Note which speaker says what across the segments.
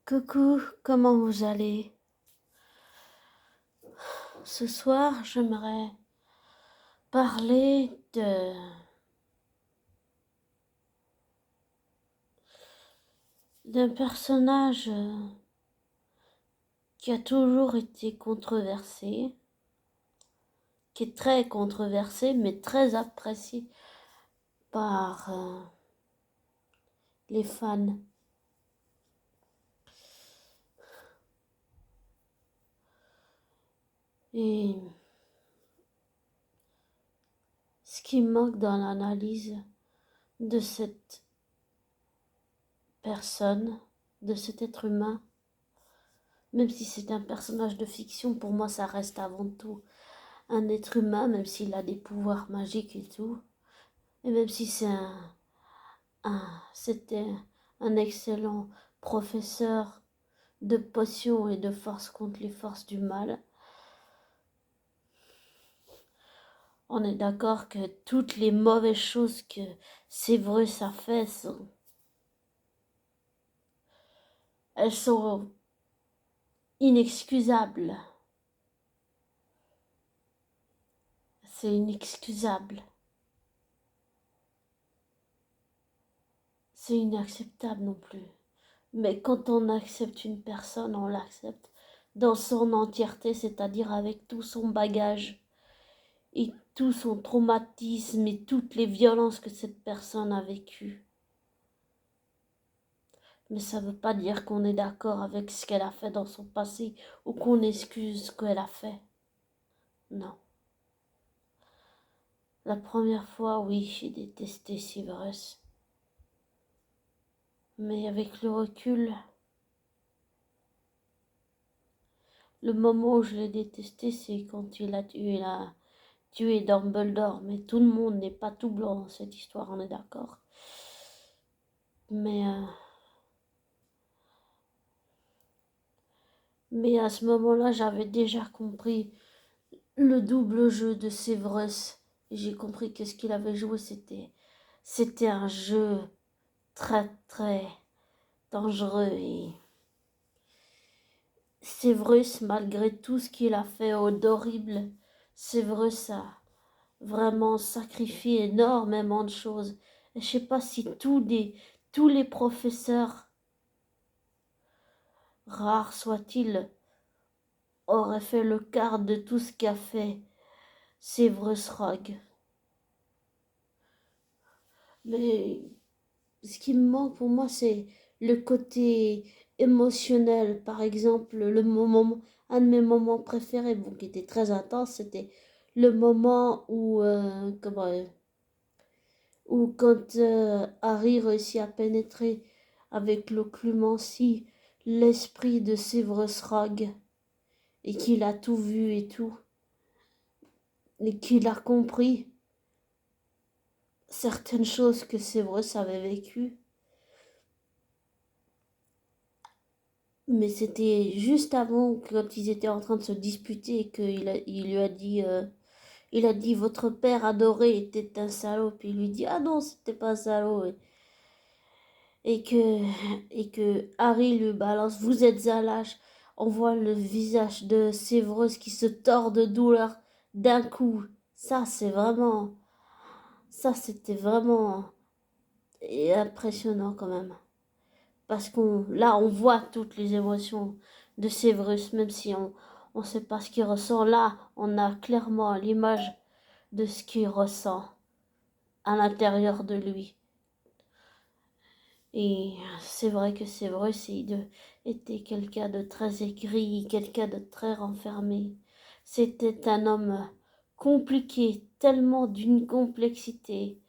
Speaker 1: Coucou, comment vous allez? Ce soir, j'aimerais parler d'un personnage qui a toujours été controversé, qui est très controversé, mais très apprécié par les fans. Et ce qui manque dans l'analyse de cette personne, de cet être humain, même si c'est un personnage de fiction, pour moi ça reste avant tout un être humain, même s'il a des pouvoirs magiques et tout, et même si c'était un excellent professeur de potions et de force contre les forces du mal, on est d'accord que toutes les mauvaises choses que Séverus a fait elles sont inexcusables. C'est inexcusable. C'est inacceptable non plus. Mais quand on accepte une personne, on l'accepte dans son entièreté, c'est-à-dire avec tout son bagage et tout son traumatisme et toutes les violences que cette personne a vécues. Mais ça ne veut pas dire qu'on est d'accord avec ce qu'elle a fait dans son passé ou qu'on excuse ce qu'elle a fait. Non. La première fois, oui, j'ai détesté Severus. Mais avec le recul, le moment où je l'ai détesté, c'est quand il a tué Dumbledore. Mais tout le monde n'est pas tout blanc dans cette histoire, on est d'accord. Mais à ce moment-là, j'avais déjà compris le double jeu de Severus. J'ai compris que ce qu'il avait joué, c'était un jeu très très dangereux. Et Severus, malgré tout ce qu'il a fait d'horrible, Severus a vraiment sacrifié énormément de choses. Et je sais pas si tous les professeurs, rares soient-ils, auraient fait le quart de tout ce qu'a fait Severus Rogue. Mais ce qui me manque pour moi, c'est le côté émotionnel. Par exemple, un de mes moments préférés, bon, qui était très intense, c'était le moment où quand Harry réussit à pénétrer avec l'occlumencie l'esprit de Severus Rogue et qu'il a tout vu et tout, et qu'il a compris certaines choses que Severus avait vécues. Mais c'était juste avant, quand ils étaient en train de se disputer, et il lui a dit, il a dit, votre père adoré était un salaud. Puis il lui dit, ah non, c'était pas un salaud. Et que Harry lui balance, vous êtes à lâche. On voit le visage de Séverus qui se tord de douleur d'un coup. Ça c'était vraiment impressionnant quand même. Parce là, on voit toutes les émotions de Séverus, même si on ne sait pas ce qu'il ressent. Là, on a clairement l'image de ce qu'il ressent à l'intérieur de lui. Et c'est vrai que Séverus était quelqu'un de très aigri, quelqu'un de très renfermé. C'était un homme compliqué, tellement d'une complexité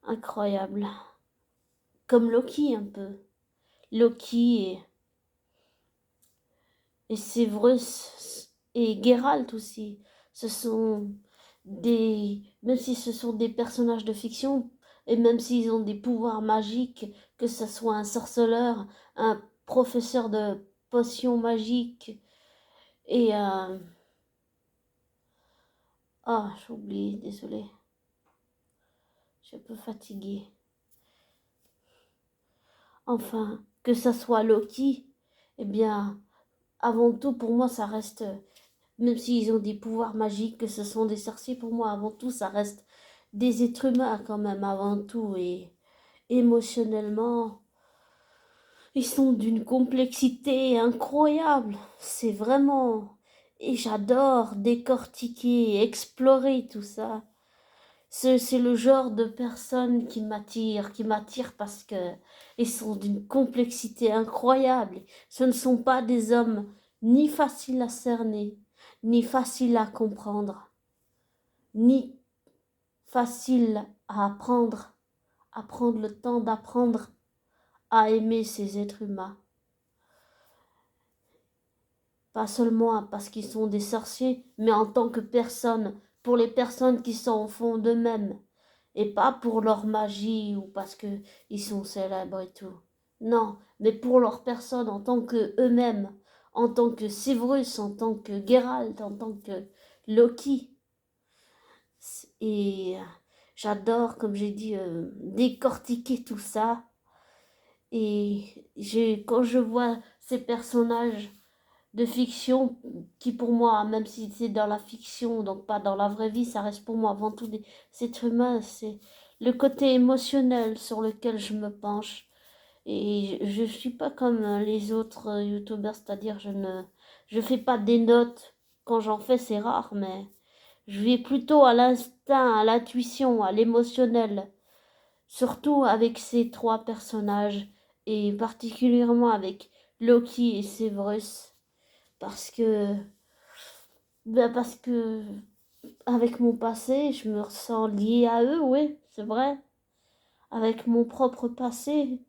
Speaker 1: incroyable. Comme Loki un peu. Loki et Severus et Geralt aussi. Ce sont même si ce sont des personnages de fiction, et même s'ils ont des pouvoirs magiques, que ce soit un sorceleur, un professeur de potions magiques, et ah, j'ai oublié, désolé. Je suis un peu fatiguée. Enfin, que ça soit Loki, eh bien, avant tout, pour moi, ça reste, même s'ils ont des pouvoirs magiques, que ce sont des sorciers, pour moi, avant tout, ça reste des êtres humains quand même, avant tout, et émotionnellement, ils sont d'une complexité incroyable. C'est vraiment... Et j'adore décortiquer, explorer tout ça. C'est le genre de personnes qui m'attire parce que ils sont d'une complexité incroyable. Ce ne sont pas des hommes ni faciles à cerner, ni faciles à comprendre, ni faciles à prendre le temps d'apprendre à aimer ces êtres humains. Pas seulement parce qu'ils sont des sorciers, mais en tant que personnes, pour les personnes qui sont au fond d'eux-mêmes. Et pas pour leur magie ou parce que ils sont célèbres et tout. Non, mais pour leur personne en tant que eux-mêmes, en tant que Severus, en tant que Geralt, en tant que Loki. Et j'adore, comme j'ai dit, décortiquer tout ça. Et quand je vois ces personnages de fiction qui pour moi, même si c'est dans la fiction, donc pas dans la vraie vie, ça reste pour moi avant tout des êtres humains, c'est le côté émotionnel sur lequel je me penche. Et je suis pas comme les autres youtubeurs, c'est-à-dire je fais pas des notes. Quand j'en fais, c'est rare, mais je vais plutôt à l'instinct, à l'intuition, à l'émotionnel. Surtout avec ces trois personnages, et particulièrement avec Loki et Severus. Parce que, parce que, avec mon passé, je me ressens liée à eux, oui, c'est vrai. Avec mon propre passé,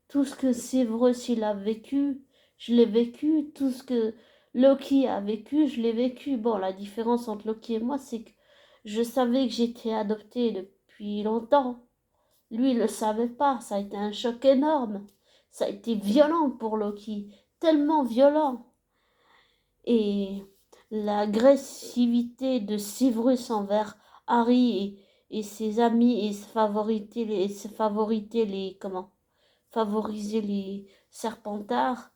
Speaker 1: tout ce que Severus il a vécu, je l'ai vécu. Tout ce que Loki a vécu, je l'ai vécu. Bon, la différence entre Loki et moi, c'est que je savais que j'étais adoptée depuis longtemps. Lui, il le savait pas. Ça a été un choc énorme. Ça a été violent pour Loki, tellement violent. Et l'agressivité de Severus envers Harry et ses amis et favoriser les Serpentards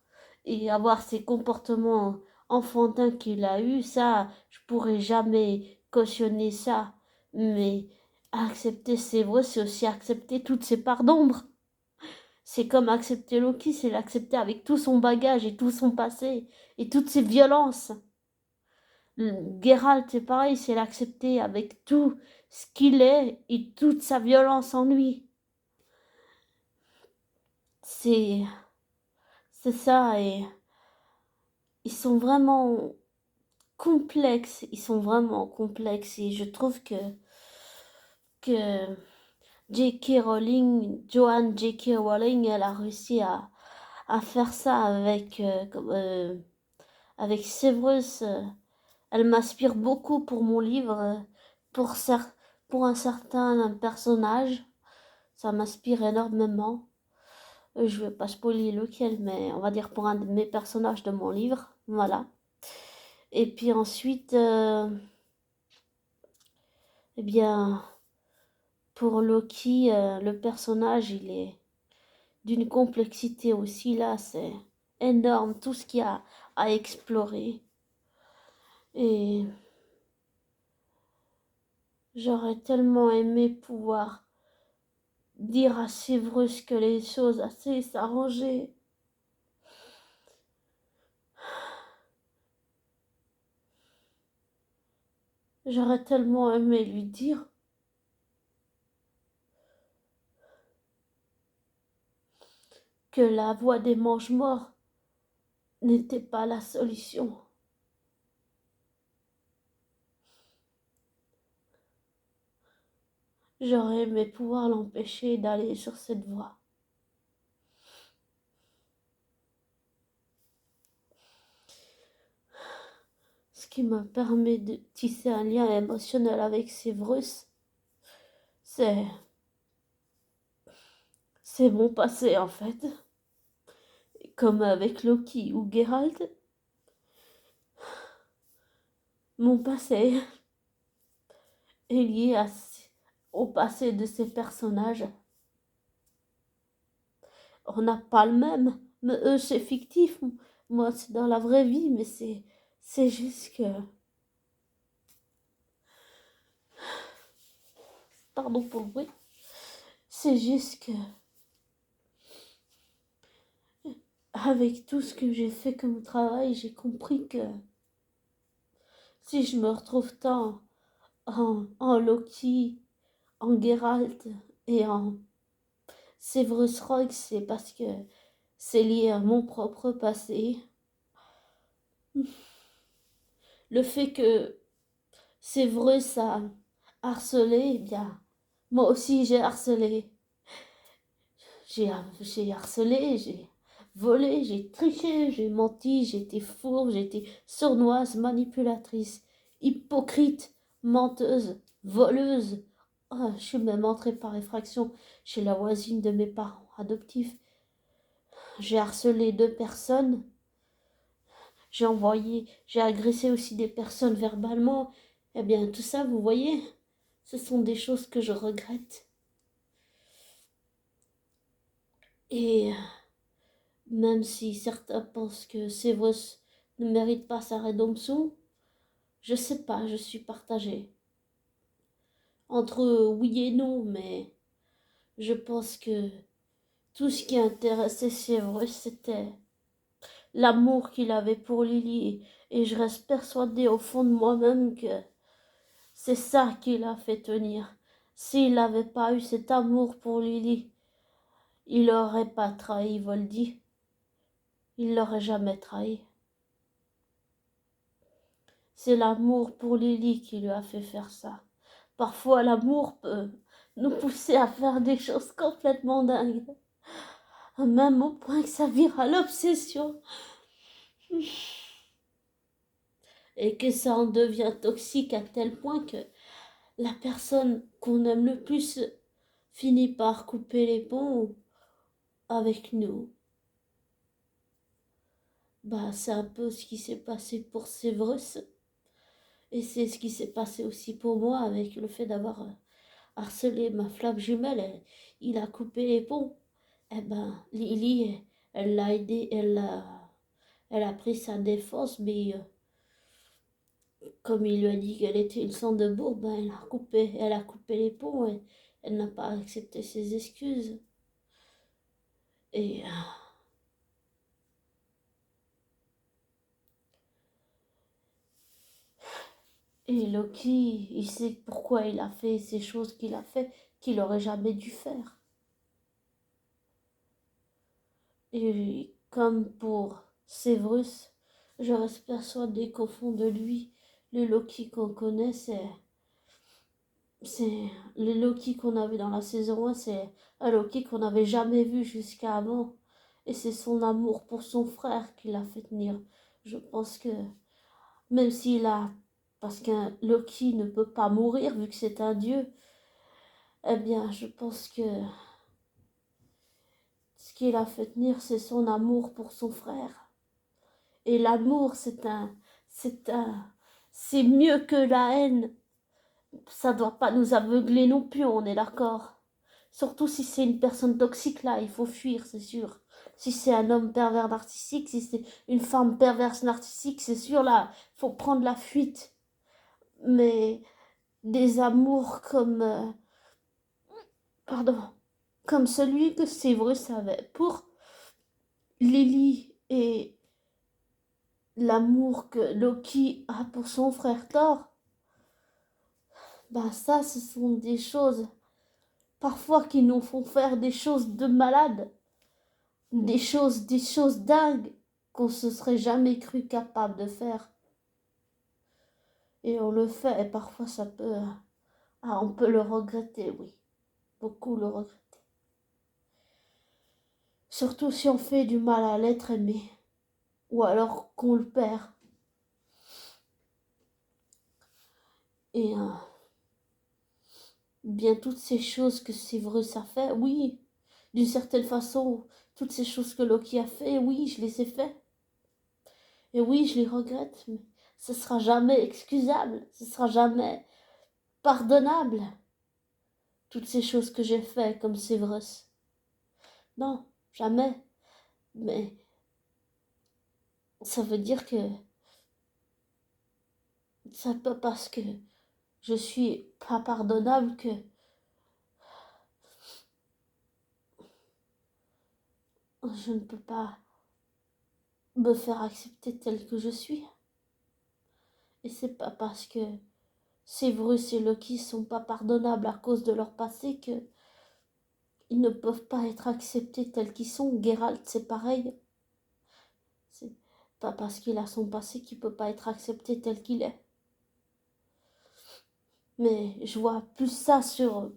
Speaker 1: et avoir ces comportements enfantins qu'il a eu, ça, je pourrais jamais cautionner ça. Mais accepter Severus, c'est aussi accepter toutes ses parts d'ombre. C'est comme accepter Loki, c'est l'accepter avec tout son bagage et tout son passé et toutes ses violences. Geralt, c'est pareil, c'est l'accepter avec tout ce qu'il est et toute sa violence en lui. C'est, c'est ça, et ils sont vraiment complexes, ils sont vraiment complexes, et je trouve que J.K. Rowling, Joanne J.K. Rowling, elle a réussi à faire ça avec Severus. Elle m'inspire beaucoup pour mon livre, pour, pour un certain personnage. Ça m'inspire énormément. Je vais pas spoiler lequel, mais on va dire pour un de mes personnages de mon livre. Voilà. Et puis ensuite, eh bien, pour Loki, le personnage, il est d'une complexité aussi là, c'est énorme, tout ce qu'il y a à explorer. Et j'aurais tellement aimé pouvoir dire à Severus que les choses assez s'arranger. J'aurais tellement aimé lui dire que la voie des mange-morts n'était pas la solution. J'aurais aimé pouvoir l'empêcher d'aller sur cette voie. Ce qui me permet de tisser un lien émotionnel avec Severus, c'est mon passé en fait. Comme avec Loki ou Geralt, mon passé est lié au passé de ces personnages. On n'a pas le même, Mais eux, c'est fictif. Moi, c'est dans la vraie vie, mais c'est juste que... Pardon pour le bruit. C'est juste que... Avec tout ce que j'ai fait comme travail, j'ai compris que si je me retrouve tant en Loki, en Geralt et en Severus Rogue, c'est parce que c'est lié à mon propre passé. Le fait que Severus a harcelé, eh bien, moi aussi j'ai harcelé. J'ai harcelé, j'ai volé, j'ai triché, j'ai menti, j'ai été fourbe, j'ai été sournoise, manipulatrice, hypocrite, menteuse, voleuse. Ah, je suis même entrée par effraction chez la voisine de mes parents adoptifs. J'ai harcelé 2 personnes. J'ai agressé aussi des personnes verbalement. Eh bien, tout ça, vous voyez, ce sont des choses que je regrette. Et même si certains pensent que Severus ne mérite pas sa rédemption, je sais pas, je suis partagée. Entre oui et non, mais je pense que tout ce qui intéressait Severus, c'était l'amour qu'il avait pour Lily. Et je reste persuadée au fond de moi-même que c'est ça qui l'a fait tenir. S'il n'avait pas eu cet amour pour Lily, il n'aurait pas trahi Voldy. Il l'aurait jamais trahi. C'est l'amour pour Lily qui lui a fait faire ça. Parfois, l'amour peut nous pousser à faire des choses complètement dingues. Même au point que ça vire à l'obsession. Et que ça en devient toxique à tel point que la personne qu'on aime le plus finit par couper les ponts avec nous. Bah, c'est un peu ce qui s'est passé pour Severus. Et c'est ce qui s'est passé aussi pour moi avec le fait d'avoir harcelé ma flamme jumelle. Il a coupé les ponts. Eh ben, Lily, elle l'a aidé, elle a pris sa défense, mais comme il lui a dit qu'elle était une Sandebourg, ben elle a coupé les ponts et elle n'a pas accepté ses excuses. Et, et Loki, il sait pourquoi il a fait ces choses qu'il a fait, qu'il aurait jamais dû faire. Et comme pour Severus, je reste persuadée qu'au fond de lui, le Loki qu'on connaît, c'est le Loki qu'on avait dans la saison 1, c'est un Loki qu'on n'avait jamais vu jusqu'à avant. Et c'est son amour pour son frère qui l'a fait tenir. Je pense que même s'il a... Parce qu'un Loki ne peut pas mourir vu que c'est un dieu. Eh bien, je pense que ce qui l'a fait tenir, c'est son amour pour son frère. Et l'amour, c'est mieux que la haine. Ça doit pas nous aveugler non plus, on est d'accord. Surtout si c'est une personne toxique, là, il faut fuir, c'est sûr. Si c'est un homme pervers narcissique, si c'est une femme perverse narcissique, c'est sûr, là, il faut prendre la fuite. Mais des amours comme... pardon. Comme celui que Séverus avait pour Lily et l'amour que Loki a pour son frère Thor, ben ça, ce sont des choses parfois qui nous font faire des choses de malades, des choses dingues qu'on se serait jamais cru capable de faire. Et on le fait, et parfois ça peut... Ah, on peut le regretter, oui. Beaucoup le regretter. Surtout si on fait du mal à l'être aimé. Ou alors qu'on le perd. Et bien toutes ces choses que Severus a fait, oui. D'une certaine façon, toutes ces choses que Loki a fait, oui, je les ai fait. Et oui, je les regrette, mais ce sera jamais excusable, ce sera jamais pardonnable. Toutes ces choses que j'ai fait comme Severus. Non, jamais. Mais ça veut dire que c'est pas parce que je suis pas pardonnable que je ne peux pas me faire accepter tel que je suis. Et c'est pas parce que Severus et Loki sont pas pardonnables à cause de leur passé que ils ne peuvent pas être acceptés tels qu'ils sont. Geralt, c'est pareil. C'est pas parce qu'il a son passé qu'il peut pas être accepté tel qu'il est. Mais je vois plus ça sur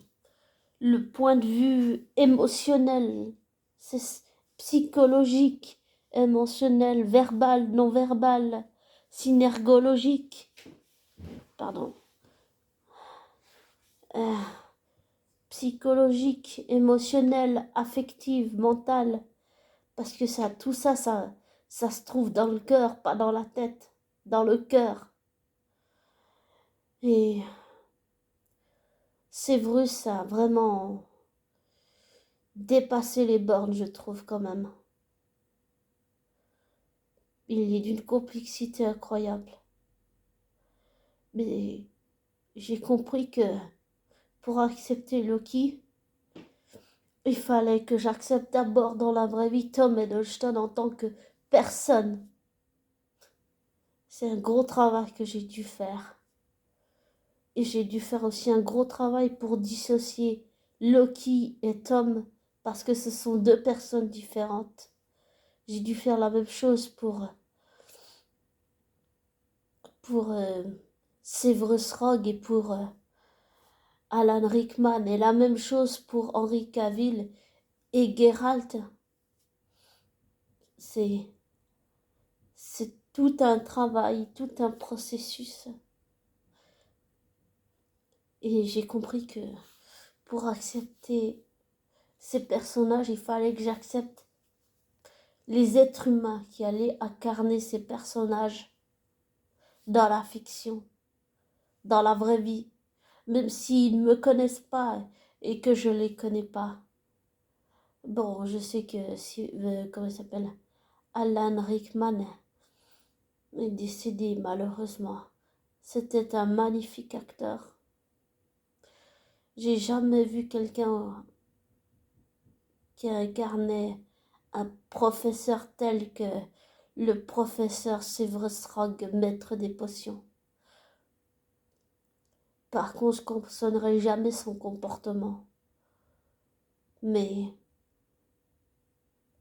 Speaker 1: le point de vue émotionnel. C'est psychologique, émotionnel, verbal, non verbal, synergologique. Pardon. Euh, psychologique, émotionnel, affective, mental. Parce que ça, tout ça, ça se trouve dans le cœur, pas dans la tête. Dans le cœur. Et Severus a vraiment dépassé les bornes, je trouve, quand même. Il est d'une complexité incroyable. Mais j'ai compris que pour accepter Loki, il fallait que j'accepte d'abord dans la vraie vie Tom Hiddleston en tant que personne. C'est un gros travail que j'ai dû faire. Et j'ai dû faire aussi un gros travail pour dissocier Loki et Tom parce que ce sont deux personnes différentes. J'ai dû faire la même chose pour Severus Rogue et pour Alan Rickman et la même chose pour Henry Cavill et Geralt. C'est tout un travail, tout un processus. Et j'ai compris que pour accepter ces personnages, il fallait que j'accepte les êtres humains qui allaient incarner ces personnages dans la fiction, dans la vraie vie, même s'ils ne me connaissent pas et que je ne les connais pas. Bon, je sais que comment il s'appelle, Alan Rickman est décédé malheureusement. C'était un magnifique acteur. J'ai jamais vu quelqu'un qui incarnait un professeur tel que le professeur Severus Rogue, maître des potions. Par contre, je ne comprennerai jamais son comportement. Mais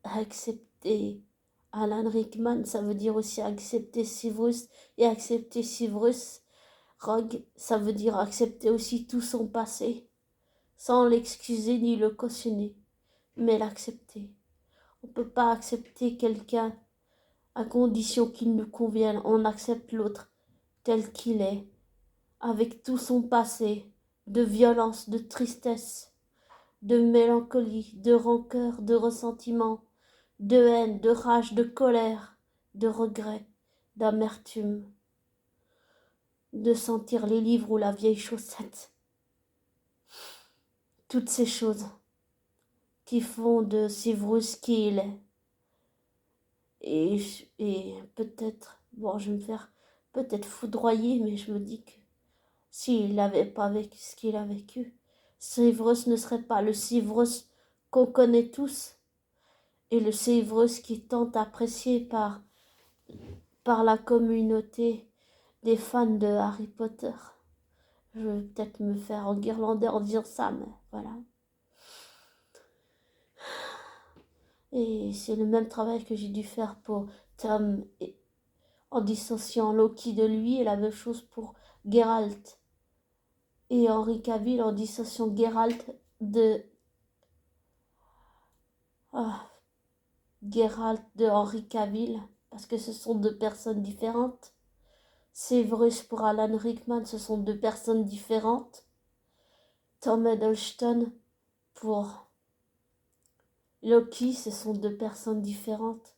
Speaker 1: accepter Alan Rickman, ça veut dire aussi accepter Severus. Et accepter Severus Rogue, ça veut dire accepter aussi tout son passé, sans l'excuser ni le cautionner, mais l'accepter. On ne peut pas accepter quelqu'un à condition qu'il nous convienne. On accepte l'autre tel qu'il est, avec tout son passé, de violence, de tristesse, de mélancolie, de rancœur, de ressentiment, de haine, de rage, de colère, de regret, d'amertume, de sentir les livres ou la vieille chaussette. Toutes ces choses qui font de Severus qui il est. Et peut-être, bon, je vais me faire peut-être foudroyer, mais je me dis que s'il n'avait pas vécu ce qu'il a vécu, Severus ne serait pas le Severus qu'on connaît tous, et le Severus qui est tant apprécié par la communauté des fans de Harry Potter. Je vais peut-être me faire enguirlander en disant ça, mais voilà. Et c'est le même travail que j'ai dû faire pour Tom en dissociant Loki de lui, et la même chose pour Geralt et Henry Cavill en dissociant Geralt de Geralt de Henry Cavill, parce que ce sont deux personnes différentes. Severus pour Alan Rickman, ce sont deux personnes différentes. Tom Hiddleston pour Loki, ce sont deux personnes différentes.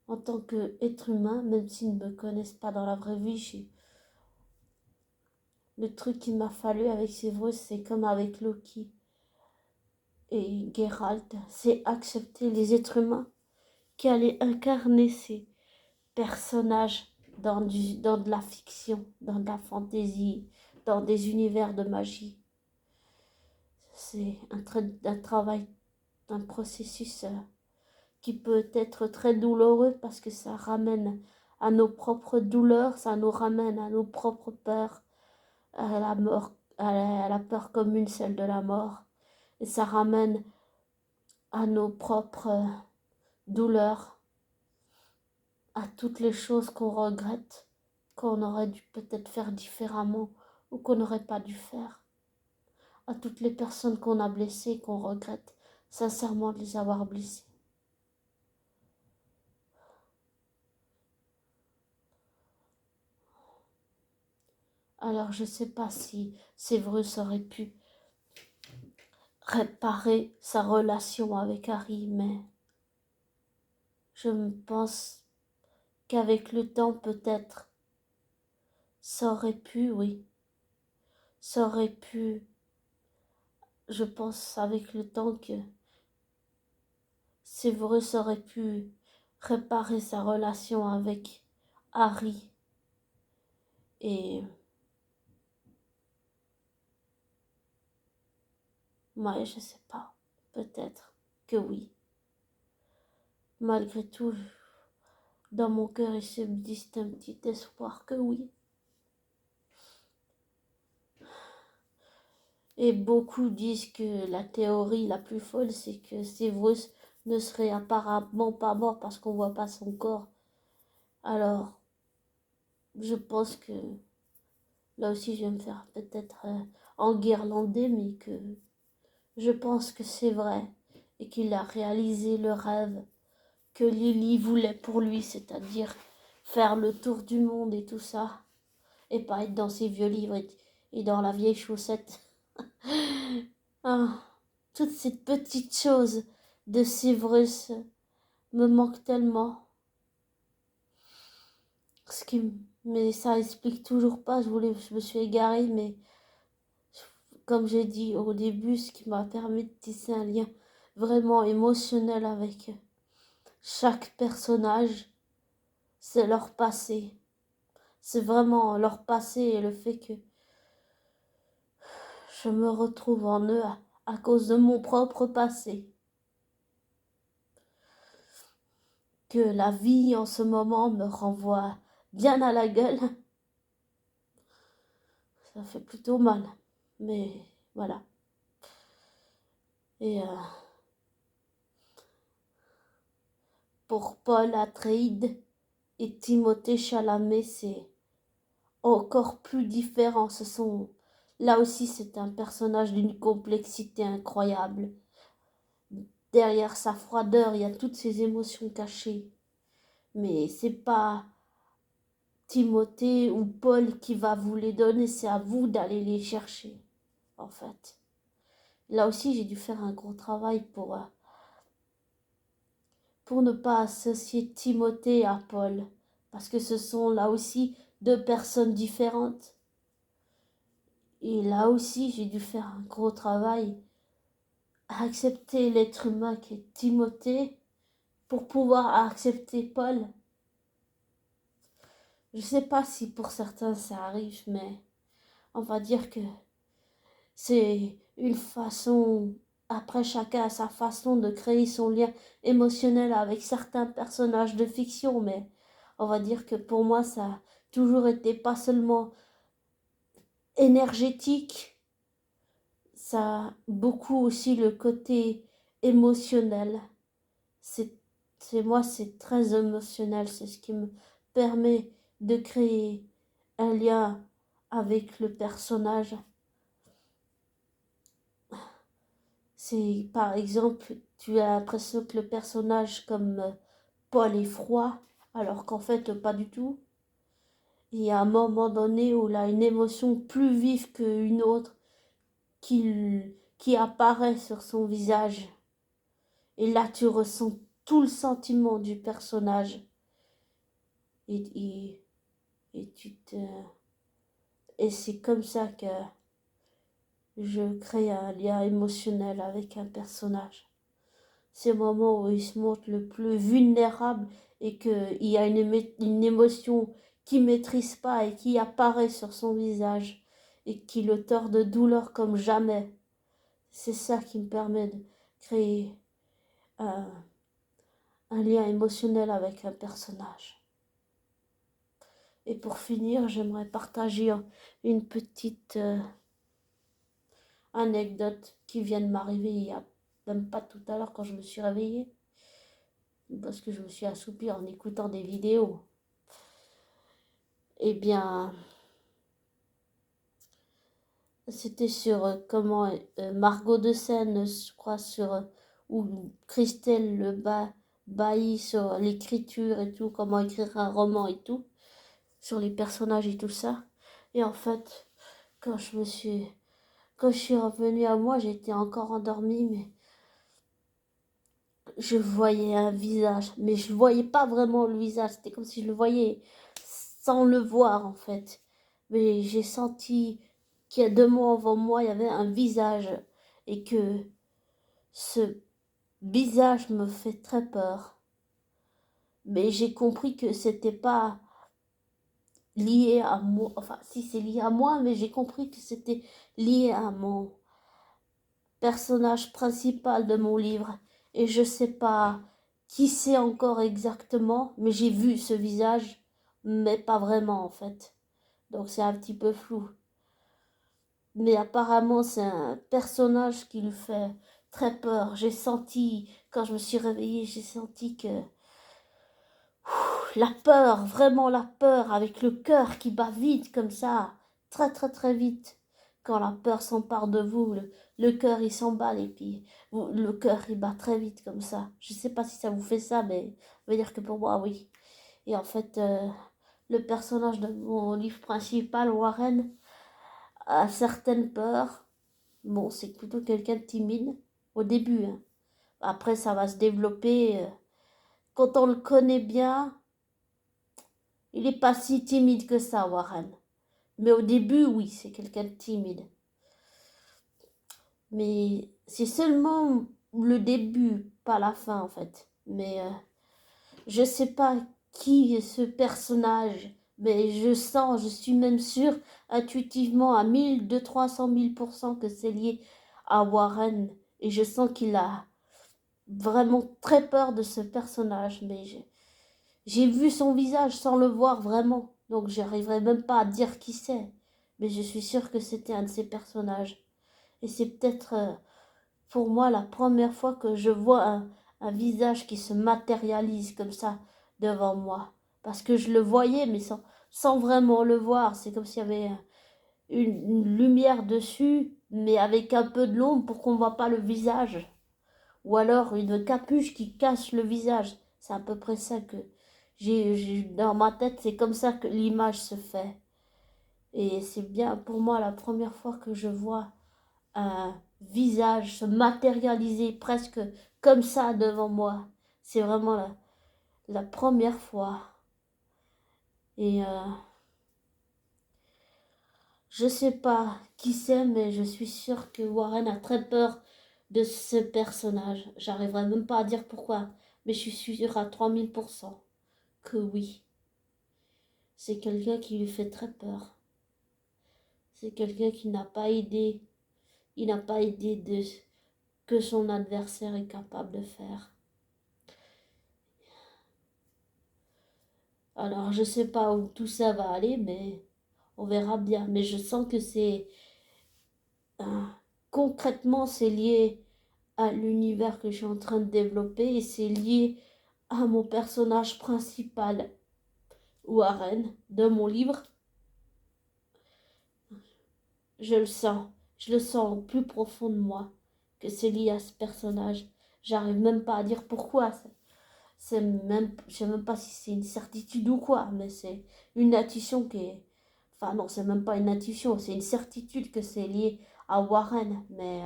Speaker 1: En tant qu'être humain, même s'ils ne me connaissent pas dans la vraie vie, le truc qu'il m'a fallu avec Severus, c'est comme avec Loki. Et Geralt, c'est accepter les êtres humains qui allaient incarner ces personnages dans de la fiction, dans de la fantaisie, dans des univers de magie. C'est un travail, un processus qui peut être très douloureux parce que ça ramène à nos propres douleurs, ça nous ramène à nos propres peurs, à la mort, à la peur commune, celle de la mort. Et ça ramène à nos propres douleurs, à toutes les choses qu'on regrette, qu'on aurait dû peut-être faire différemment ou qu'on n'aurait pas dû faire, à toutes les personnes qu'on a blessées, qu'on regrette sincèrement de les avoir blessées. Alors je sais pas si Séverus aurait pu réparer sa relation avec Harry, mais je me pense qu'avec le temps peut-être ça aurait pu, oui, ça aurait pu, je pense avec le temps que Séverus aurait pu réparer sa relation avec Harry et moi je sais pas, peut-être que oui. Malgré tout, dans mon cœur il subsiste un petit espoir que oui. Et beaucoup disent que la théorie la plus folle, c'est que Severus ne serait apparemment pas mort parce qu'on voit pas son corps. Alors, je pense que là aussi, je vais me faire peut-être enguirlander, mais que je pense que c'est vrai et qu'il a réalisé le rêve que Lily voulait pour lui, c'est-à-dire faire le tour du monde et tout ça, et pas être dans ses vieux livres et dans la vieille chaussette. Ah, toutes ces petites choses de Séverus me manquent tellement. Mais ça explique toujours pas. Je me suis égarée, mais comme j'ai dit au début, ce qui m'a permis de tisser un lien vraiment émotionnel avec chaque personnage, c'est leur passé. C'est vraiment leur passé et le fait que je me retrouve en eux à cause de mon propre passé. Que la vie en ce moment me renvoie bien à la gueule. Ça fait plutôt mal. Mais voilà. Et pour Paul Atreides et Timothée Chalamet, c'est encore plus différent. Là aussi, c'est un personnage d'une complexité incroyable. Derrière sa froideur, il y a toutes ces émotions cachées. Mais c'est pas Timothée ou Paul qui va vous les donner, c'est à vous d'aller les chercher, en fait. Là aussi, j'ai dû faire un gros travail pour ne pas associer Timothée à Paul, parce que ce sont là aussi deux personnes différentes. Et là aussi, j'ai dû faire un gros travail à accepter l'être humain qui est Timothée pour pouvoir accepter Paul. Je sais pas si pour certains ça arrive, mais on va dire que c'est une façon, après chacun a sa façon de créer son lien émotionnel avec certains personnages de fiction, mais on va dire que pour moi ça a toujours été pas seulement énergétique, ça a beaucoup aussi le côté émotionnel. C'est, c'est très émotionnel, c'est ce qui me permet de créer un lien avec le personnage. C'est par exemple, tu as l'impression que le personnage comme Paul est froid, alors qu'en fait pas du tout. Il y a un moment donné où il a une émotion plus vive qu'une autre qui apparaît sur son visage. Et là tu ressens tout le sentiment du personnage. Et, et, et tu te... Et c'est comme ça que je crée un lien émotionnel avec un personnage. C'est le moment où il se montre le plus vulnérable et qu'il y a une émotion qu'il ne maîtrise pas et qui apparaît sur son visage et qui le tord de douleur comme jamais. C'est ça qui me permet de créer un, un lien émotionnel avec un personnage. Et pour finir, j'aimerais partager une petite anecdote qui vient de m'arriver il y a même pas tout à l'heure quand je me suis réveillée. Parce que je me suis assoupie en écoutant des vidéos. Eh bien, c'était sur comment Margot de Seine, je crois, sur ou Christelle Bailly sur l'écriture et tout, comment écrire un roman et tout, sur les personnages et tout ça. Et en fait, quand quand je suis revenue à moi, j'étais encore endormie, mais je voyais un visage, mais je voyais pas vraiment le visage, c'était comme si je le voyais sans le voir en fait. Mais j'ai senti qu'il y a 2 mois avant moi, il y avait un visage et que ce visage me fait très peur. Mais j'ai compris que c'était pas lié à moi, enfin si c'est lié à moi, mais j'ai compris que c'était lié à mon personnage principal de mon livre. Et je sais pas qui c'est encore exactement, mais j'ai vu ce visage, mais pas vraiment en fait. Donc c'est un petit peu flou. Mais apparemment c'est un personnage qui lui fait très peur. J'ai senti, quand je me suis réveillée, j'ai senti que la peur, vraiment la peur, avec le cœur qui bat vite comme ça, très très très vite. Quand la peur s'empare de vous, le cœur il s'emballe et puis le cœur il bat très vite comme ça. Je sais pas si ça vous fait ça, mais on va dire que pour moi oui. Et en fait, le personnage de mon livre principal, Warren, a certaines peurs. Bon, c'est plutôt quelqu'un de timide au début, hein. Après, ça va se développer. Quand on le connaît bien, il n'est pas si timide que ça, Warren. Mais au début, oui, c'est quelqu'un de timide. Mais c'est seulement le début, pas la fin, en fait. Mais je sais pas qui est ce personnage, mais je sens, je suis même sûre, intuitivement, à 300 000% que c'est lié à Warren. Et je sens qu'il a vraiment très peur de ce personnage. Mais j'ai vu son visage sans le voir vraiment, donc j'arriverai même pas à dire qui c'est. Mais je suis sûre que c'était un de ces personnages. Et c'est peut-être pour moi la première fois que je vois un visage qui se matérialise comme ça devant moi. Parce que je le voyais, mais sans vraiment le voir. C'est comme s'il y avait une lumière dessus, mais avec un peu de l'ombre pour qu'on ne voit pas le visage. Ou alors une capuche qui cache le visage. C'est à peu près ça que dans ma tête, c'est comme ça que l'image se fait. Et c'est bien pour moi la première fois que je vois un visage se matérialiser presque comme ça devant moi. C'est vraiment la première fois. Et je sais pas qui c'est, mais je suis sûre que Warren a très peur de ce personnage. J'arriverai même pas à dire pourquoi, mais je suis sûre à 3000% que oui. C'est quelqu'un qui lui fait très peur. C'est quelqu'un qui n'a pas idée. Il n'a pas idée de ce que son adversaire est capable de faire. Alors, je sais pas où tout ça va aller, mais on verra bien. Mais je sens que euh, concrètement, c'est lié à l'univers que je suis en train de développer et c'est lié à mon personnage principal, Warren, de mon livre. Je le sens au plus profond de moi que c'est lié à ce personnage. J'arrive même pas à dire pourquoi. Je sais même pas si c'est une certitude ou quoi, mais c'est une intuition qui est. Enfin, non, c'est même pas une intuition, c'est une certitude que c'est lié à Warren, mais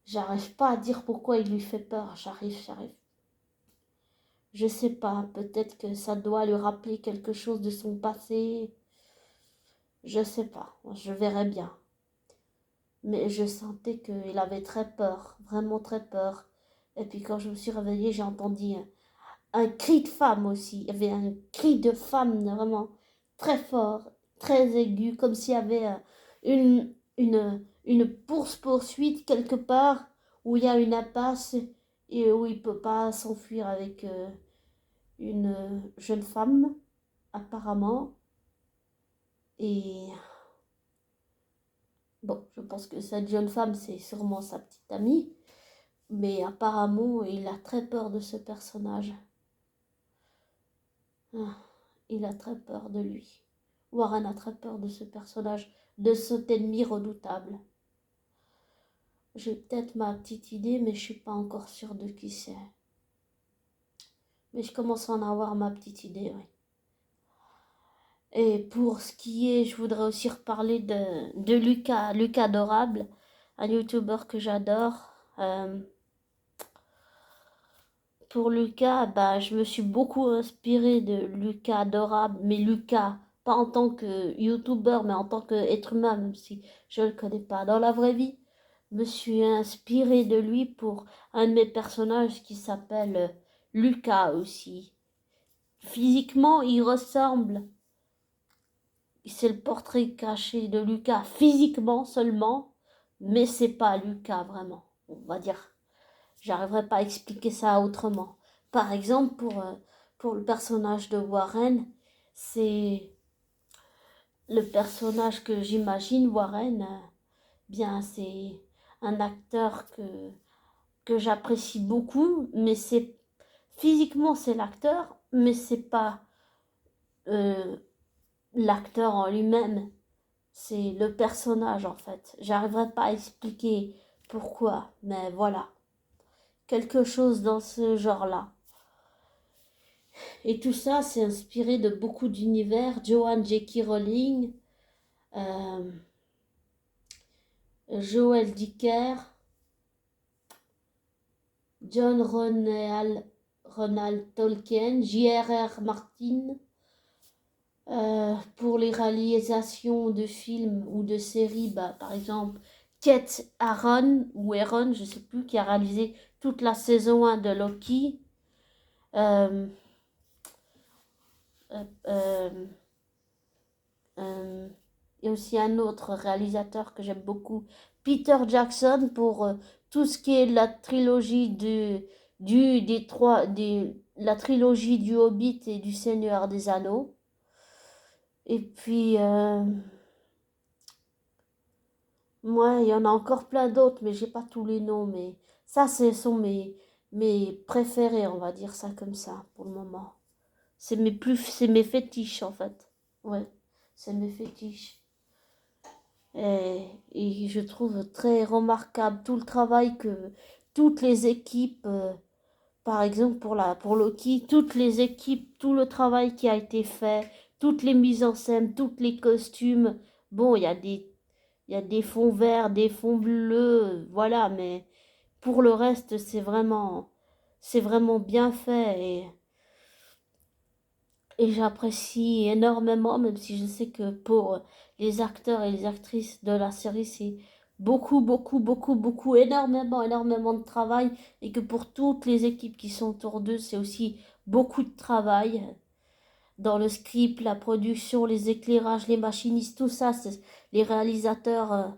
Speaker 1: j'arrive pas à dire pourquoi il lui fait peur. J'arrive. Je sais pas, peut-être que ça doit lui rappeler quelque chose de son passé. Je sais pas, je verrai bien. mais je sentais qu'il avait très peur, vraiment très peur. Et puis quand je me suis réveillée, j'ai entendu un cri de femme aussi. Il y avait un cri de femme vraiment très fort, très aigu, comme s'il y avait une poursuite quelque part où il y a une impasse et où il ne peut pas s'enfuir avec une jeune femme, apparemment. Et bon, je pense que cette jeune femme, c'est sûrement sa petite amie. Mais apparemment, il a très peur de ce personnage. Ah, il a très peur de lui. Warren a très peur de ce personnage, de cet ennemi redoutable. J'ai peut-être ma petite idée, mais je suis pas encore sûre de qui c'est. Mais je commence à en avoir ma petite idée, oui. Et pour ce qui est, je voudrais aussi reparler de Lucas Adorable, un youtubeur que j'adore. Pour Lucas, bah, je me suis beaucoup inspirée de Lucas Adorable, mais Lucas, pas en tant que youtubeur, mais en tant qu'être humain, même si je ne le connais pas dans la vraie vie. Je me suis inspirée de lui pour un de mes personnages qui s'appelle Lucas aussi. Physiquement, il ressemble, c'est le portrait caché de Lucas, physiquement seulement, mais c'est pas Lucas vraiment, on va dire. J'arriverai pas à expliquer ça autrement. Par exemple, pour le personnage de Warren, c'est le personnage que j'imagine, Warren, bien, c'est un acteur que j'apprécie beaucoup, mais c'est physiquement c'est l'acteur, mais c'est pas euh, l'acteur en lui-même, c'est le personnage en fait. J'arriverai pas à expliquer pourquoi, mais voilà, quelque chose dans ce genre-là. Et tout ça, c'est inspiré de beaucoup d'univers. Joanne J.K. Rowling, euh, Joël Dicker, John Ronald Tolkien, J.R.R. Martin. Pour les réalisations de films ou de séries, bah, par exemple, Kate Aaron, ou Aaron, je ne sais plus, qui a réalisé toute la saison 1 de Loki. Euh, euh, euh, Euh, et aussi un autre réalisateur que j'aime beaucoup, Peter Jackson, pour tout ce qui est la trilogie la trilogie du Hobbit et du Seigneur des Anneaux. Et puis, moi, il y en a encore plein d'autres, mais j'ai pas tous les noms. Mais ça, ce sont mes préférés, on va dire ça comme ça, pour le moment. C'est mes fétiches, en fait. Ouais, c'est mes fétiches. Et je trouve très remarquable tout le travail que toutes les équipes, par exemple pour Loki, toutes les équipes, tout le travail qui a été fait, toutes les mises en scène, tous les costumes. Bon, il y a des fonds verts, des fonds bleus, voilà, mais pour le reste, c'est vraiment bien fait et j'apprécie énormément, même si je sais que pour les acteurs et les actrices de la série, c'est beaucoup, beaucoup, beaucoup, beaucoup, énormément, énormément de travail. Et que pour toutes les équipes qui sont autour d'eux, c'est aussi beaucoup de travail dans le script, la production, les éclairages, les machinistes, tout ça, les réalisateurs,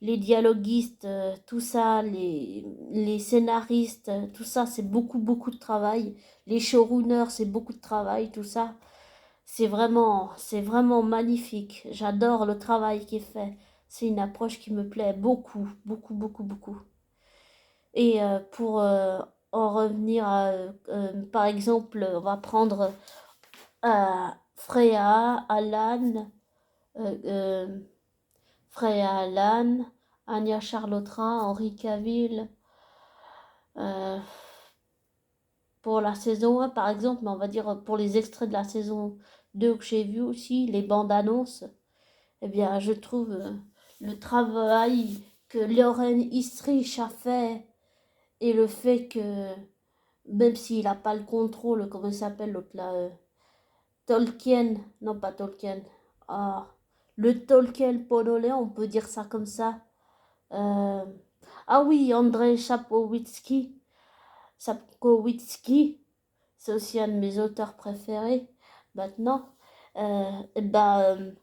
Speaker 1: les dialoguistes, tout ça, les scénaristes, tout ça, c'est beaucoup, beaucoup de travail. Les showrunners, c'est beaucoup de travail, tout ça. C'est vraiment magnifique. J'adore le travail qui est fait. C'est une approche qui me plaît beaucoup, beaucoup, beaucoup, beaucoup. Et pour en revenir à, par exemple, on va prendre Freya, Alan, euh, euh, Freya, Alan, Anya Charlotra, Henri Cavill. euh, pour la saison 1, par exemple, mais on va dire pour les extraits de la saison 2 que j'ai vu aussi, les bandes annonces. Eh bien, je trouve le travail que Lauren Eastrich a fait et le fait que, même s'il n'a pas le contrôle, comment il s'appelle l'autre là, Tolkien, non pas Tolkien, ah, le Tolkien polonais, on peut dire ça comme ça, Euh, ah oui, Andrei Sapkowitsky, c'est aussi un de mes auteurs préférés maintenant. Euh, et ben,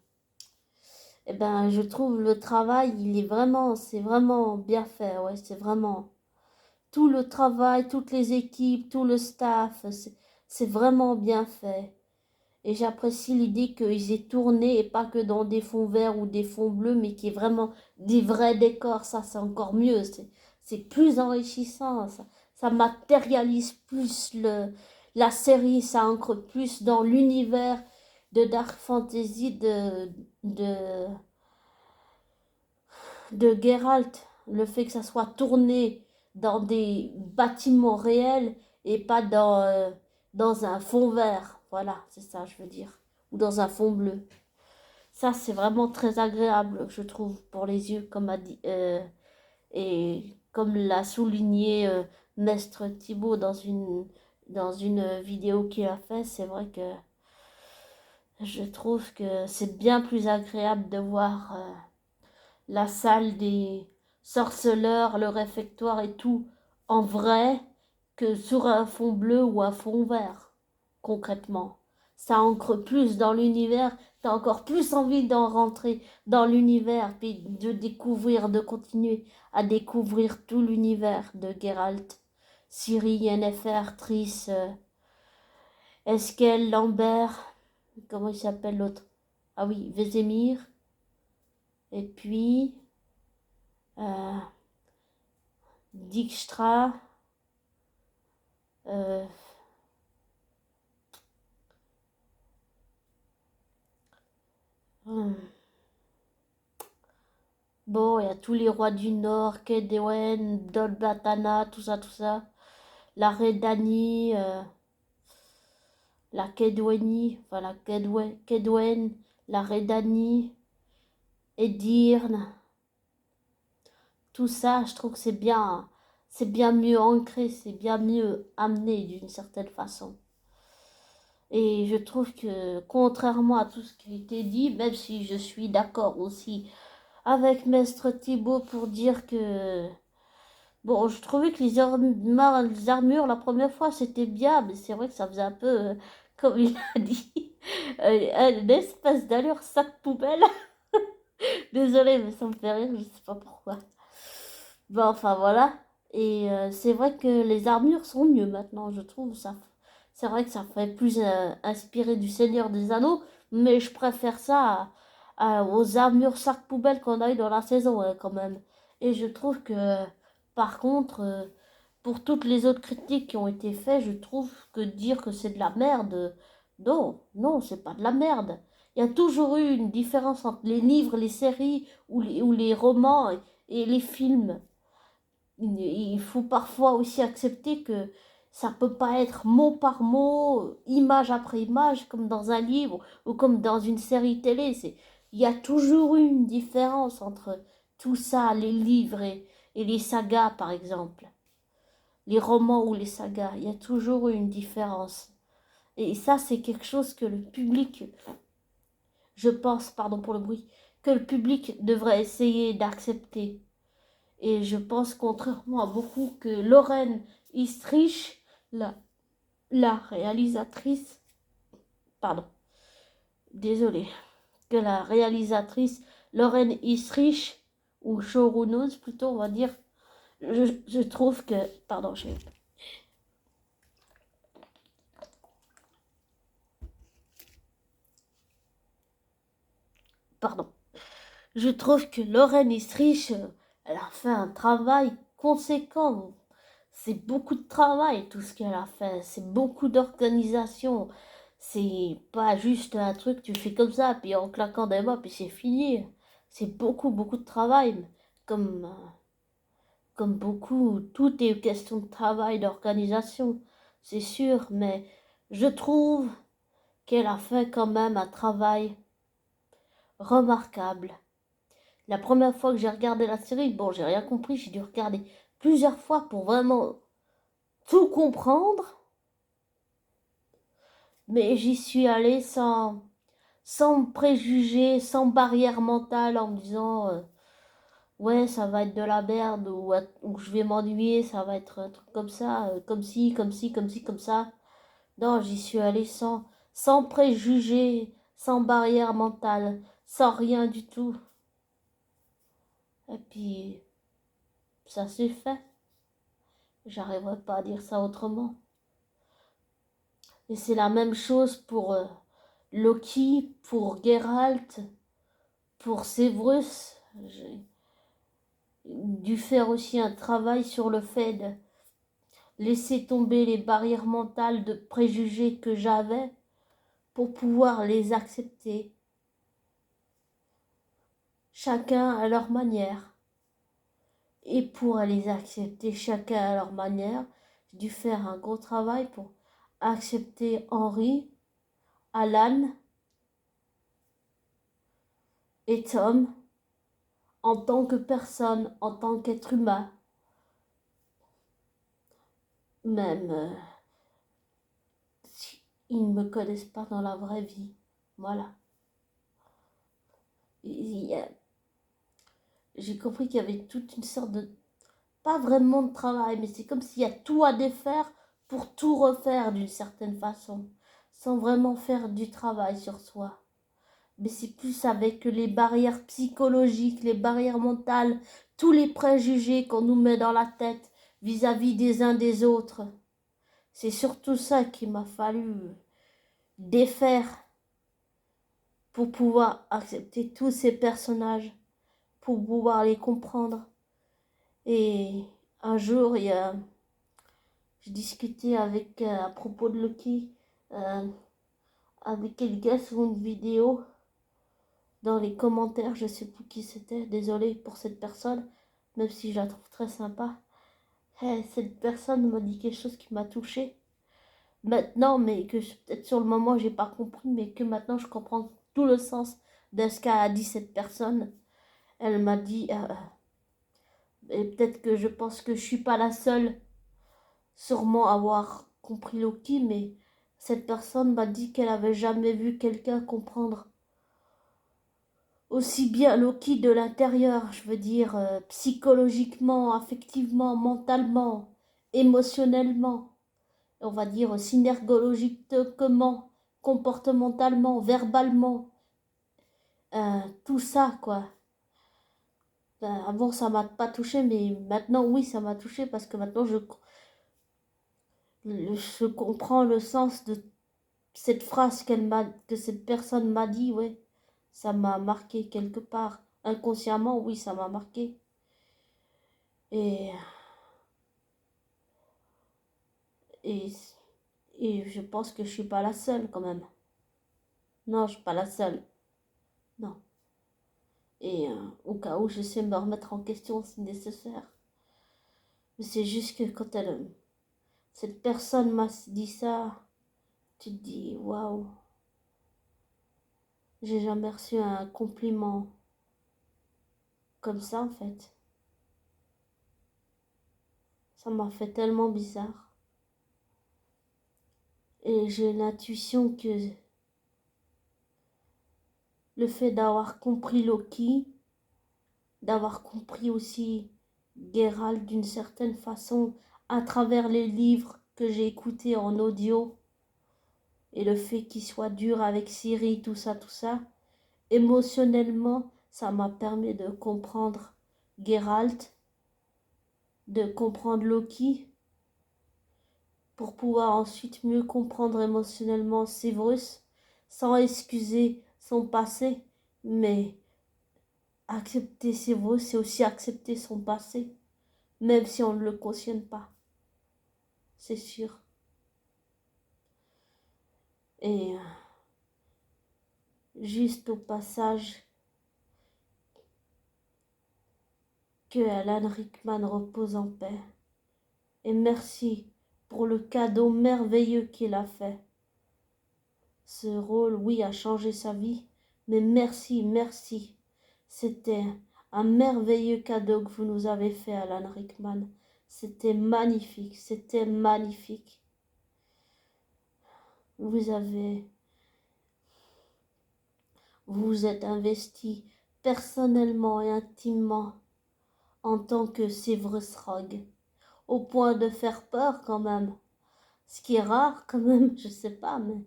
Speaker 1: euh, je trouve le travail, c'est vraiment bien fait. Ouais, c'est vraiment tout le travail, toutes les équipes, tout le staff, c'est vraiment bien fait. Et j'apprécie l'idée qu'ils aient tourné et pas que dans des fonds verts ou des fonds bleus, mais qu'il y ait vraiment des vrais décors. Ça, c'est encore mieux. C'est plus enrichissant. Ça matérialise plus la série. Ça ancre plus dans l'univers de Dark Fantasy de Geralt. Le fait que ça soit tourné dans des bâtiments réels et pas dans un fond vert. Voilà, c'est ça, je veux dire. Ou dans un fond bleu. Ça, c'est vraiment très agréable, je trouve, pour les yeux, comme a dit, et comme l'a souligné Mestre Thibaut dans une vidéo qu'il a fait. C'est vrai que je trouve que c'est bien plus agréable de voir la salle des sorceleurs, le réfectoire et tout en vrai que sur un fond bleu ou un fond vert, concrètement. Ça ancre plus dans l'univers, t'as encore plus envie d'en rentrer dans l'univers, puis de découvrir, de continuer à découvrir tout l'univers de Geralt, Ciri, Yennefer, Triss, Eskel, Lambert, comment il s'appelle l'autre? Ah oui, Vézémir, et puis euh, Dijkstra, euh, hmm. Bon, il y a tous les rois du Nord, Kedwen, Dolbatana, tout ça, tout ça. La Redani, la Kedweni, enfin la Kedwen, la Redani, Edirne. Tout ça, je trouve que c'est bien mieux ancré, c'est bien mieux amené d'une certaine façon. Et je trouve que, contrairement à tout ce qui a été dit, même si je suis d'accord aussi avec Maître Thibaut pour dire que bon, je trouvais que les armures la première fois c'était bien, mais c'est vrai que ça faisait un peu, comme il a dit, une espèce d'allure sac poubelle. Désolée, mais ça me fait rire, je sais pas pourquoi. Bon, enfin voilà. Et c'est vrai que les armures sont mieux maintenant, je trouve. C'est vrai que ça fait plus inspiré du Seigneur des Anneaux, mais je préfère ça aux armures sac poubelle qu'on a eu dans la saison, hein, quand même. Et je trouve que, par contre, pour toutes les autres critiques qui ont été faites, je trouve que dire que c'est de la merde, non, non, c'est pas de la merde. Il y a toujours eu une différence entre les livres, les séries ou les romans et les films. Il faut parfois aussi accepter que ça peut pas être mot par mot, image après image, comme dans un livre ou comme dans une série télé. Il y a toujours eu une différence entre tout ça, les livres et les sagas, par exemple. Les romans ou les sagas, il y a toujours eu une différence. Et ça, c'est quelque chose que le public, je pense, pardon pour le bruit, que le public devrait essayer d'accepter. Et je pense, contrairement à beaucoup, que Lorraine Istrich, la, la réalisatrice, pardon, désolée, que la réalisatrice Lorraine Istrich, ou showrunneuse plutôt, on va dire, je trouve que, pardon, pardon, je trouve que Lorraine Istrich, elle a fait un travail conséquent. C'est beaucoup de travail tout ce qu'elle a fait. C'est beaucoup d'organisation. C'est pas juste un truc, tu fais comme ça, puis en claquant des mains, puis c'est fini. C'est beaucoup, beaucoup de travail. Comme, comme beaucoup, tout est question de travail, d'organisation, c'est sûr, mais je trouve qu'elle a fait quand même un travail remarquable. La première fois que j'ai regardé la série, bon, j'ai rien compris, j'ai dû regarder plusieurs fois pour vraiment tout comprendre, mais j'y suis allée sans préjugés, sans barrière mentale, en me disant ouais, ça va être de la merde, ou je vais m'ennuyer, ça va être un truc comme ça, comme ci, comme ci, comme ci, comme ça. Non, j'y suis allée sans préjugés, sans barrière mentale, sans rien du tout. Et puis, ça s'est fait. J'arriverai pas à dire ça autrement. Et c'est la même chose pour Loki, pour Geralt, pour Severus. J'ai dû faire aussi un travail sur le fait de laisser tomber les barrières mentales de préjugés que j'avais pour pouvoir les accepter, chacun à leur manière. Et pour les accepter chacun à leur manière, j'ai dû faire un gros travail pour accepter Henri, Alan et Tom en tant que personne, en tant qu'être humain. Même si ils ne me connaissent pas dans la vraie vie. Voilà. J'ai compris qu'il y avait toute une sorte de... Pas vraiment de travail, mais c'est comme s'il y a tout à défaire pour tout refaire d'une certaine façon, sans vraiment faire du travail sur soi. Mais c'est plus avec les barrières psychologiques, les barrières mentales, tous les préjugés qu'on nous met dans la tête vis-à-vis des uns des autres. C'est surtout ça qu'il m'a fallu défaire pour pouvoir accepter tous ces personnages, pour pouvoir les comprendre. Et un jour, je discutais avec, à propos de Loki, euh, avec quelqu'un sur une vidéo. Dans les commentaires, je sais plus qui c'était, désolée pour cette personne, même si je la trouve très sympa. Cette personne m'a dit quelque chose qui m'a touchée. Maintenant, mais que peut-être sur le moment j'ai pas compris, mais que maintenant je comprends tout le sens de ce qu'a dit cette personne. Elle m'a dit, et peut-être que je pense que je suis pas la seule sûrement à avoir compris Loki, mais cette personne m'a dit qu'elle avait jamais vu quelqu'un comprendre aussi bien Loki de l'intérieur, je veux dire, psychologiquement, affectivement, mentalement, émotionnellement, on va dire synergologiquement, comportementalement, verbalement, tout ça, quoi. Avant, ça m'a pas touché, mais maintenant, oui, ça m'a touché parce que maintenant, je comprends le sens de cette phrase que cette personne m'a dit, ouais. Ça m'a marqué quelque part. Inconsciemment, oui, ça m'a marqué. Et, et, et je pense que je suis pas la seule quand même. Non, je suis pas la seule. Non. Et au cas où, je sais me remettre en question si nécessaire. Mais c'est juste que quand cette personne m'a dit ça, tu te dis, waouh, j'ai jamais reçu un compliment comme ça en fait. Ça m'a fait tellement bizarre. Et j'ai l'intuition que le fait d'avoir compris Loki, d'avoir compris aussi Geralt d'une certaine façon à travers les livres que j'ai écoutés en audio et le fait qu'il soit dur avec Siri, tout ça, émotionnellement, ça m'a permis de comprendre Geralt, de comprendre Loki, pour pouvoir ensuite mieux comprendre émotionnellement Severus, sans excuser son passé, mais accepter Severus, c'est aussi accepter son passé, même si on ne le cautionne pas, c'est sûr. Et juste au passage, que Alan Rickman repose en paix. Et merci pour le cadeau merveilleux qu'il a fait. Ce rôle, oui, a changé sa vie, mais merci, merci. C'était un merveilleux cadeau que vous nous avez fait, Alan Rickman. C'était magnifique, c'était magnifique. Vous vous êtes investi personnellement et intimement en tant que Severus Rogue, au point de faire peur quand même. Ce qui est rare quand même, je sais pas, mais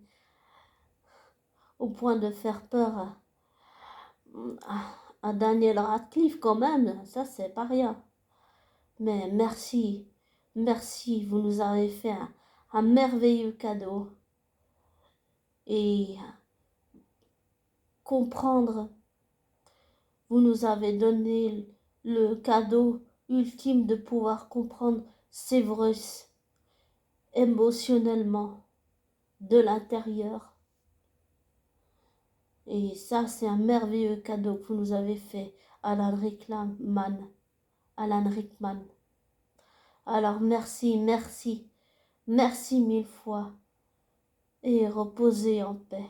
Speaker 1: au point de faire peur à Daniel Radcliffe quand même, ça c'est pas rien. Mais merci, merci, vous nous avez fait un merveilleux cadeau. Et comprendre, vous nous avez donné le cadeau ultime de pouvoir comprendre Severus émotionnellement de l'intérieur. Et ça, c'est un merveilleux cadeau que vous nous avez fait, Alan Rickman. Alan Rickman. Alors merci, merci, merci mille fois et reposez en paix.